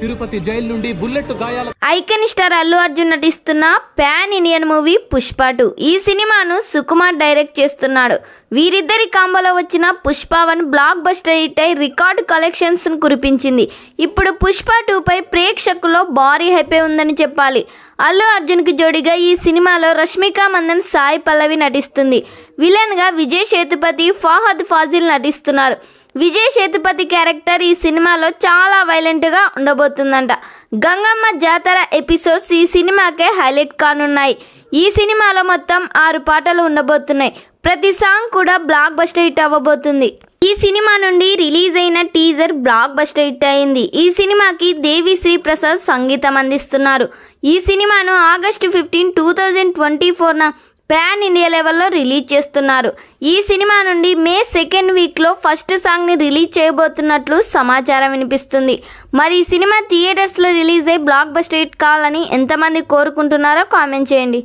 Tirupati jail నుండి bullet గాయాల icon star Allu Arjun నటిస్తున్న పాన్ ఇండియన్ మూవీ పుష్ప 2 ఈ సినిమాను సుకుమార్ డైరెక్ట్ చేస్తున్నాడు. వీరిద్దరి కాంబోలో వచ్చిన పుష్ప 1 బ్లాక్ బస్టర్ హిట్ అయి రికార్డు కలెక్షన్స్ కురిపించింది. ఇప్పుడు పుష్ప 2 పై ప్రేక్షకుల్లో భారీ హైప్ ఉందని చెప్పాలి. అల్లు అర్జున్కి జోడిగా ఈ సినిమాలో రష్మిక మందన్, సాయి పల్లవి నటిస్తుంది. విలన్గా విజయ్ సేతుపతి, ఫహద్ ఫాజిల్ నటిస్తున్నారు. విజయ్ సేతుపతి క్యారెక్టర్ ఈ సినిమాలో చాలా వైలెంట్గా ఉండబోతుందంట. గంగమ్మ జాతర ఎపిసోడ్స్ ఈ సినిమాకే హైలైట్ కానున్నాయి. ఈ సినిమాలో మొత్తం 6 పాటలు ఉండబోతున్నాయి. ప్రతి సాంగ్ కూడా బ్లాక్ బస్టర్ హిట్ అవ్వబోతుంది. ఈ సినిమా నుండి రిలీజ్ అయిన టీజర్ బ్లాక్ బస్టర్ హిట్ అయింది. ఈ సినిమాకి దేవిశ్రీ ప్రసాద్ సంగీతం అందిస్తున్నారు. ఈ సినిమాను ఆగస్టు 15, 2024 పాన్ ఇండియా లెవెల్లో రిలీజ్ చేస్తున్నారు. ఈ సినిమా నుండి మే 2nd వీక్లో ఫస్ట్ సాంగ్ని రిలీజ్ చేయబోతున్నట్లు సమాచారం వినిపిస్తుంది. మరి ఈ సినిమా థియేటర్స్లో రిలీజ్ అయ్యి బ్లాక్ బస్టర్ హిట్ కావాలని ఎంతమంది కోరుకుంటున్నారో కామెంట్ చేయండి.